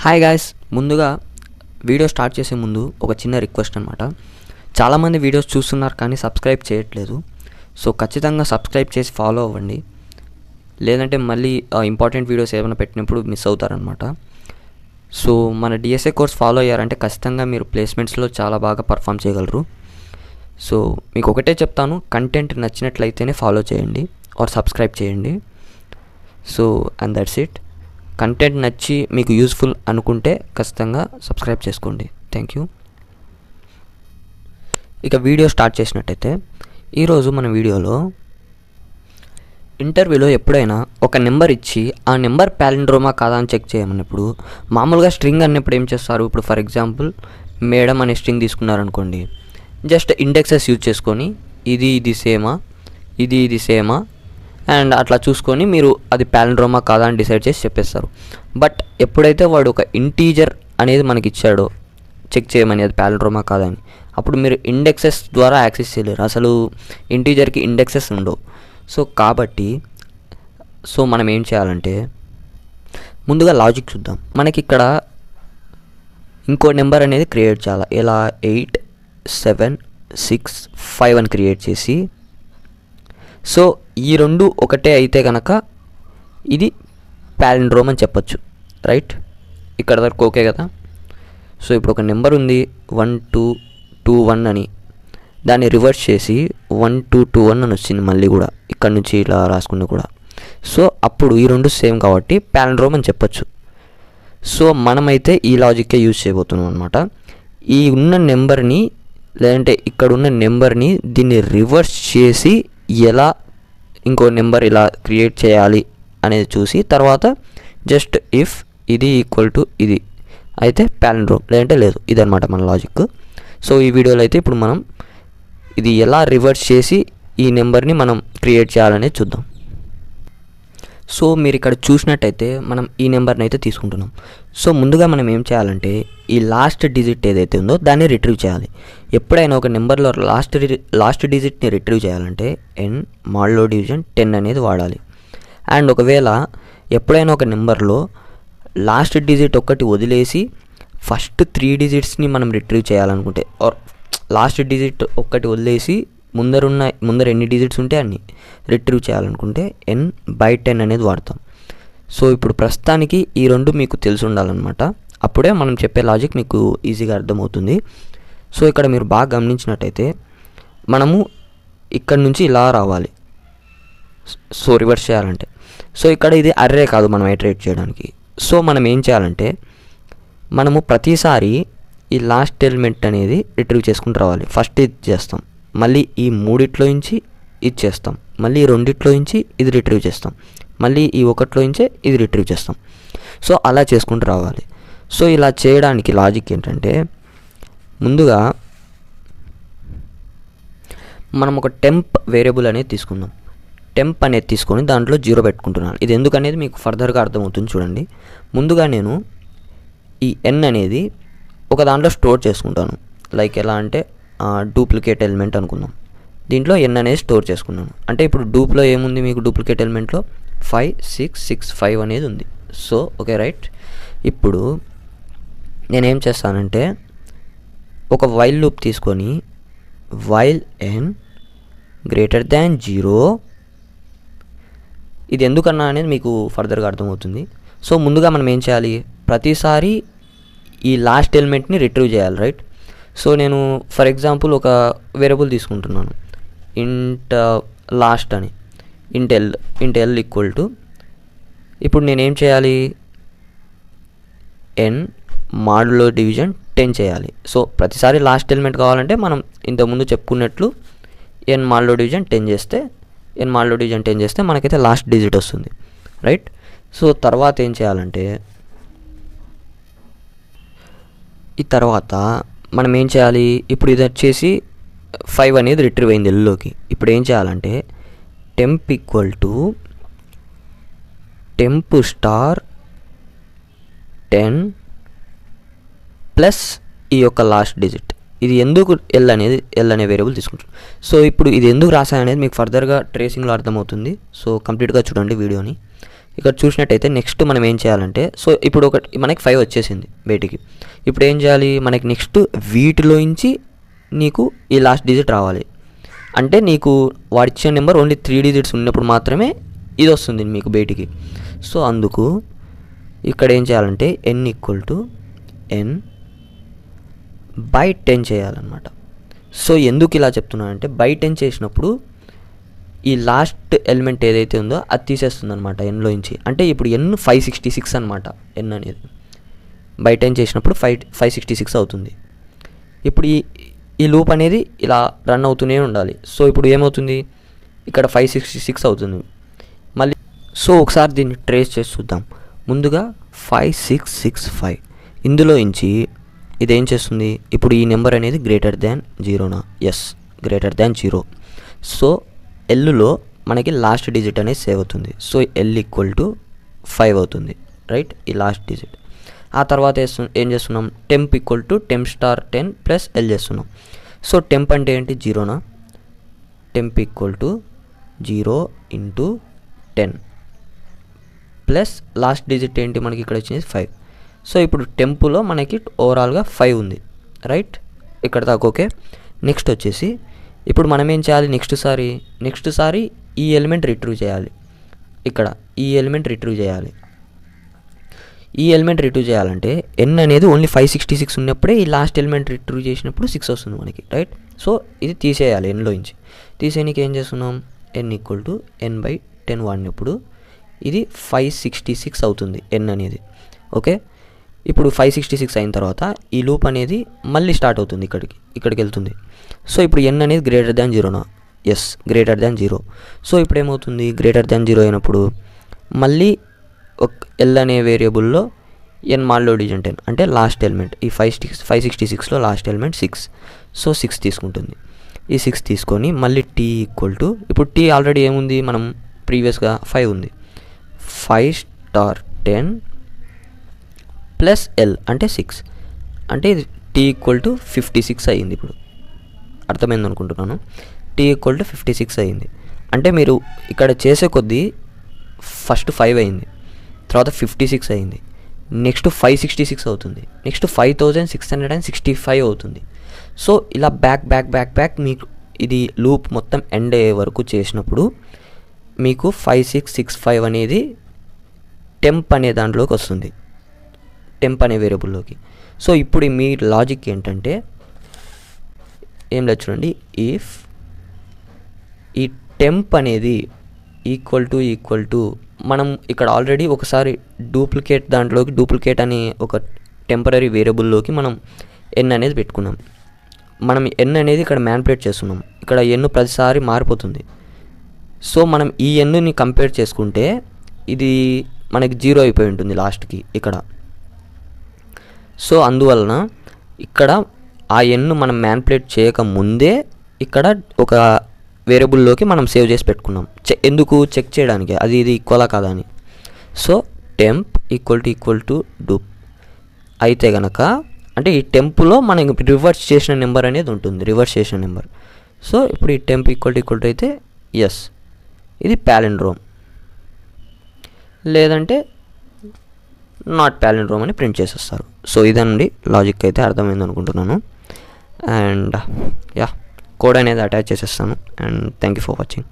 Hi guys, ముందుగా video start చేసే ముందు ఒక చిన్న రిక్వెస్ట్ అనమాట. చాలామంది వీడియోస్ చూస్తున్నారు కానీ సబ్స్క్రైబ్ చేయట్లేదు. సో ఖచ్చితంగా సబ్స్క్రైబ్ చేసి ఫాలో అవ్వండి, లేదంటే మళ్ళీ ఇంపార్టెంట్ వీడియోస్ ఏమైనా పెట్టినప్పుడు మిస్ అవుతారనమాట. సో మన డిఎస్ఏ కోర్స్ ఫాలో అయ్యారంటే ఖచ్చితంగా మీరు ప్లేస్మెంట్స్లో చాలా బాగా పర్ఫామ్ చేయగలరు. సో మీకు ఒకటే చెప్తాను, కంటెంట్ నచ్చినట్లయితేనే ఫాలో చేయండి ఆర్ సబ్స్క్రైబ్ చేయండి. So and that's it. Content నచ్చి మీకు యూస్ఫుల్ అనుకుంటే ఖచ్చితంగా సబ్స్క్రైబ్ చేసుకోండి. Thank you. ఇక వీడియో స్టార్ట్ చేసినట్టయితే, ఈరోజు మన వీడియోలో ఇంటర్వ్యూలో ఎప్పుడైనా ఒక నెంబర్ ఇచ్చి ఆ నెంబర్ ప్యాలిండ్రోమా కాదా అని చెక్ చేయమన్నప్పుడు మామూలుగా స్ట్రింగ్ అన్నప్పుడు ఏం చేస్తారు? ఇప్పుడు ఫర్ ఎగ్జాంపుల్ మేడం అనే స్ట్రింగ్ తీసుకున్నారనుకోండి, జస్ట్ ఇండెక్సెస్ యూజ్ చేసుకొని ఇది సేమా అండ్ అట్లా చూసుకొని మీరు అది ప్యాలిండ్రోమా కాదా అని డిసైడ్ చేసి చెప్పేస్తారు. బట్ ఎప్పుడైతే వాడు ఒక ఇంటీజర్ అనేది మనకి ఇచ్చాడో చెక్ చేయమని అది ప్యాలిండ్రోమా కాదా అని, అప్పుడు మీరు ఇండెక్సెస్ ద్వారా యాక్సెస్ చేయలేరు. అసలు ఇంటీజర్కి ఇండెక్సెస్ ఉండవు. సో మనం ఏం చేయాలంటే ముందుగా లాజిక్ చూద్దాం. మనకి ఇక్కడ ఇంకో నెంబర్ అనేది క్రియేట్ చేయాలి. ఇలా 8 7 6 5 అని క్రియేట్ చేసి, సో ఈ రెండు ఒకటే అయితే కనుక ఇది ప్యాలిండ్రోమ్ అని చెప్పొచ్చు, రైట్? ఇక్కడ వరకు ఓకే కదా. సో ఇప్పుడు ఒక నెంబర్ ఉంది 1 2 2 1 అని, దాన్ని రివర్స్ చేసి 1 2 2 1 అని వచ్చింది మళ్ళీ కూడా, ఇక్కడ నుంచి ఇలా రాసుకున్నా కూడా. సో అప్పుడు ఈ రెండు సేమ్ కాబట్టి ప్యాలిండ్రోమ్ అని చెప్పొచ్చు. సో మనమైతే ఈ లాజిక్కే యూజ్ చేయబోతున్నాం అనమాట. ఈ ఉన్న నెంబర్ని లేదంటే ఇక్కడ ఉన్న నెంబర్ని దీన్ని రివర్స్ చేసి ఎలా ఇంకో నెంబర్ ఇలా క్రియేట్ చేయాలి అనేది చూసి తర్వాత జస్ట్ ఇఫ్ ఇది ఈక్వల్ టు ఇది అయితే ప్యాలిండ్రోమ్, లేదంటే లేదు. ఇదనమాట మన లాజిక్. సో ఈ వీడియోలో అయితే ఇప్పుడు మనం ఇది ఎలా రివర్స్ చేసి ఈ నెంబర్ని మనం క్రియేట్ చేయాలనేది చూద్దాం. సో మీరు ఇక్కడ చూసినట్టయితే మనం ఈ నెంబర్ని అయితే తీసుకుంటున్నాం. సో ముందుగా మనం ఏం చేయాలంటే ఈ లాస్ట్ డిజిట్ ఏదైతే ఉందో దాన్ని రిట్రీవ్ చేయాలి. ఎప్పుడైనా ఒక నెంబర్లో లాస్ట్ డిజిట్ని రిట్రీవ్ చేయాలంటే n మాడ్యులో డివిజన్ 10 అనేది వాడాలి. అండ్ ఒకవేళ ఎప్పుడైనా ఒక నెంబర్లో లాస్ట్ డిజిట్ ఒక్కటి వదిలేసి ఫస్ట్ 3 డిజిట్స్ని మనం రిట్రీవ్ చేయాలనుకుంటే, ఆర్ లాస్ట్ డిజిట్ ఒక్కటి వదిలేసి ముందర ఎన్ని డిజిట్స్ ఉంటే అన్ని రిట్రీవ్ చేయాలనుకుంటే n/10 అనేది వాడతాం. సో ఇప్పుడు ప్రస్తుతానికి ఈ రెండు మీకు తెలిసి ఉండాలన్నమాట. అప్పుడే మనం చెప్పే లాజిక్ మీకు ఈజీగా అర్థమవుతుంది. సో ఇక్కడ మీరు బాగా గమనించినట్టయితే మనము ఇక్కడ నుంచి ఇలా రావాలి. సో రివర్స్ చేయాలంటే, సో ఇక్కడ ఇది అర్రే కాదు మనం ఐటరేట్ చేయడానికి. సో మనం ఏం చేయాలంటే మనము ప్రతిసారి ఈ లాస్ట్ ఎలిమెంట్ అనేది రిట్రీవ్ చేసుకుంటూ రావాలి. ఫస్ట్ ఇది చేస్తాం, మళ్ళీ ఈ మూడిట్లో నుంచి ఇది చేస్తాం, మళ్ళీ ఈ రెండిట్లో నుంచి ఇది రిట్రీవ్ చేస్తాం, మళ్ళీ ఈ ఒకటిలో నుంచే ఇది రిట్రీవ్ చేస్తాం. సో అలా చేసుకుంటూ రావాలి. సో ఇలా చేయడానికి లాజిక్ ఏంటంటే, ముందుగా మనం ఒక టెంప్ వేరియబుల్ అనేది తీసుకుందాం. టెంప్ అనేది తీసుకొని దాంట్లో 0 పెట్టుకుంటున్నాను. ఇది ఎందుకనేది మీకు ఫర్దర్గా అర్థమవుతుంది చూడండి. ముందుగా నేను ఈ n అనేది ఒక దాంట్లో స్టోర్ చేసుకుంటాను. లైక్ ఎలా అంటే డూప్లికేట్ ఎలిమెంట్ అనుకుందాం. దీంట్లో n అనేది స్టోర్ చేసుకున్నాను. అంటే ఇప్పుడు డూప్లో ఏముంది మీకు డూప్లికేట్ ఎలిమెంట్లో 5 6 6 5 అనేది ఉంది. So okay right. ఇప్పుడు నేనేం చేస్తానంటే ఒక వైల్ లూప్ తీసుకొని వైల్ n గ్రేటర్ దాన్ 0, ఇది ఎందుకన్నా అనేది మీకు ఫర్దర్గా అర్థమవుతుంది. సో ముందుగా మనం ఏం చేయాలి, ప్రతిసారి ఈ లాస్ట్ ఎలిమెంట్ని రిట్రీవ్ చేయాలి, రైట్? సో నేను ఫర్ ఎగ్జాంపుల్ ఒక వేరియబుల్ తీసుకుంటున్నాను, ఇంట్ లాస్ట్ అని, ఇంట్ ఎల్ ఈక్వల్ టు, ఇప్పుడు నేనేం చేయాలి, n మాడ్యులో డివిజన్ 10 చేయాలి. సో ప్రతిసారి లాస్ట్ ఎలిమెంట్ కావాలంటే మనం ఇంతకుముందు చెప్పుకున్నట్లు n మాడ్యులో డివిజన్ 10 చేస్తే మనకైతే లాస్ట్ డిజిట్ వస్తుంది, రైట్? సో తర్వాత ఏం చేయాలంటే, ఈ తర్వాత మనం ఏం చేయాలి, ఇప్పుడు ఇది వచ్చేసి 5 అనేది రిట్రీవ్ అయింది ఎల్లోకి. ఇప్పుడు ఏం చేయాలంటే temp equal to temp star 10 plus ఈ యొక్క లాస్ట్ డిజిట్. ఇది ఎందుకు ఎల్ అనే వేరియబుల్ తీసుకుంటాం. సో ఇప్పుడు ఇది ఎందుకు రాసాయనేది మీకు ఫర్దర్గా ట్రేసింగ్లో అర్థమవుతుంది. సో కంప్లీట్గా చూడండి వీడియోని. ఇక్కడ చూసినట్టయితే నెక్స్ట్ మనం ఏం చేయాలంటే, సో ఇప్పుడు మనకి 5 వచ్చేసింది బయటికి. ఇప్పుడు ఏం చేయాలి, మనకి నెక్స్ట్ వీటిలోంచి నీకు ఈ లాస్ట్ డిజిట్ రావాలి. అంటే నీకు వాడిచ్చిన నెంబర్ ఓన్లీ 3 డిజిట్స్ ఉన్నప్పుడు మాత్రమే ఇది వస్తుంది మీకు బయటికి. సో అందుకు ఇక్కడ ఏం చేయాలంటే n/10 చేయాలన్నమాట. సో ఎందుకు ఇలా చెప్తున్నానంటే, by10 చేసినప్పుడు ఈ లాస్ట్ ఎలిమెంట్ ఏదైతే ఉందో అది తీసేస్తుంది అనమాట ఎన్లోంచి. అంటే ఇప్పుడు n 566 అనమాట. n అనేది by10 చేసినప్పుడు 566 అవుతుంది. ఇప్పుడు ఈ లూప్ అనేది ఇలా రన్ అవుతూనే ఉండాలి. సో ఇప్పుడు ఏమవుతుంది, ఇక్కడ 566 అవుతుంది మళ్ళీ. సో ఒకసారి దీన్ని ట్రేస్ చేసి చూద్దాం. ముందుగా 5665 ఇందులో నుంచి ఇదేం చేస్తుంది, ఇప్పుడు ఈ నెంబర్ అనేది గ్రేటర్ దాన్ 0నా? Yes, greater than 0. సో ఎల్లో మనకి లాస్ట్ డిజిట్ అనేది సేవ్ అవుతుంది. సో L = 5 అవుతుంది, రైట్, ఈ లాస్ట్ డిజిట్. ఆ తర్వాత ఏం చేస్తున్నాం, temp = temp*10 + L చేస్తున్నాం. సో temp అంటే ఏంటి, 0నా? temp = 0 × 10 ప్లస్ లాస్ట్ డిజిట్ ఏంటి మనకి ఇక్కడ వచ్చింది 5. సో ఇప్పుడు టెంపులో మనకి ఓవరాల్గా 5 ఉంది, రైట్, ఇక్కడ దాకా ఓకే. నెక్స్ట్ వచ్చేసి ఇప్పుడు మనం ఏం చేయాలి, నెక్స్ట్ సారి ఈ ఎలిమెంట్ రిట్రీవ్ చేయాలి. ఇక్కడ ఈ ఎలిమెంట్ రిట్రీవ్ చేయాలి. ఈ ఎలిమెంట్ రిట్రీవ్ చేయాలంటే n అనేది ఓన్లీ 566 ఉన్నప్పుడే ఈ లాస్ట్ ఎలిమెంట్ రిట్రీవ్ చేసినప్పుడు 6 వస్తుంది మనకి, రైట్. సో ఇది తీసేయాలి n తీసేయడానికి ఏం చేస్తున్నాం, n = n/10 వాడినప్పుడు ఇది 566 అవుతుంది n అనేది, ఓకే. ఇప్పుడు 566 అయిన తర్వాత ఈ లూప్ అనేది మళ్ళీ స్టార్ట్ అవుతుంది, ఇక్కడికి వెళ్తుంది. సో ఇప్పుడు n అనేది గ్రేటర్ దాన్ 0నా? Yes, greater than 0. సో ఇప్పుడు ఏమవుతుంది, గ్రేటర్ దాన్ 0 అయినప్పుడు మళ్ళీ L అనే వేరియబుల్లో n మాల్లో డిజిట్ 10 అంటే లాస్ట్ ఎలిమెంట్, ఈ 566లో లాస్ట్ ఎలిమెంట్ 6. సో 6 తీసుకుంటుంది. ఈ 6 తీసుకొని మళ్ళీ t = ఇప్పుడు t ఆల్రెడీ ఏముంది, మనం ప్రీవియస్గా 5 ఉంది, 5*10 + L అంటే 6. అంటే ఇది t = 56 అయ్యింది. ఇప్పుడు అర్థమైంది అనుకుంటున్నాను. t = 56 అయ్యింది. అంటే మీరు ఇక్కడ చేసే కొద్దీ ఫస్ట్ 5 అయింది, తర్వాత 56 అయింది, నెక్స్ట్ 566 అవుతుంది, నెక్స్ట్ 5665 అవుతుంది. సో ఇలా బ్యాక్ మీకు ఇది లూప్ మొత్తం ఎండ్ అయ్యే వరకు చేసినప్పుడు మీకు 5665 అనేది temp అనే దాంట్లోకి వస్తుంది, temp అనే వేరియబుల్లోకి. సో ఇప్పుడు మీ లాజిక్ ఏంటంటే ఏం లేదు చూడండి, ఇఫ్ ఈ temp అనేది ఈక్వల్ టు మనం ఇక్కడ ఆల్రెడీ ఒకసారి డూప్లికేట్ అనే ఒక టెంపరరీ వేరియబుల్లోకి మనం n అనేది పెట్టుకున్నాం. మనం n అనేది ఇక్కడ మ్యానిపులేట్ చేస్తున్నాం, ఇక్కడ n ప్రతిసారి మారిపోతుంది. సో మనం ఈ nని కంపేర్ చేసుకుంటే ఇది మనకి 0 అయిపోయి ఉంటుంది లాస్ట్కి ఇక్కడ. సో అందువలన ఇక్కడ ఆ n మనం మ్యానిపులేట్ చేయకముందే ఇక్కడ ఒక వేరియబుల్లోకి మనం సేవ్ చేసి పెట్టుకున్నాం, ఎందుకు చెక్ చేయడానికి అది ఇది ఈక్వలా కాదా అని. సో temp = డూప్ అయితే కనుక, అంటే ఈ టెంపులో మనం రివర్స్ చేసిన నెంబర్ అనేది ఉంటుంది, రివర్స్ చేసిన నెంబర్. సో ఇప్పుడు ఈ temp = అయితే ఎస్, ఇది ప్యాలిండ్రోమ్, లేదంటే నాట్ ప్యాలిండ్రోమ్ అని ప్రింట్ చేసేస్తారు. సో ఇదండి లాజిక్, అయితే అర్థమైంది అనుకుంటున్నాను. అండ్ యా, కోడ్ అనేది అటాచ్ చేసేస్తాను. And thank you for watching.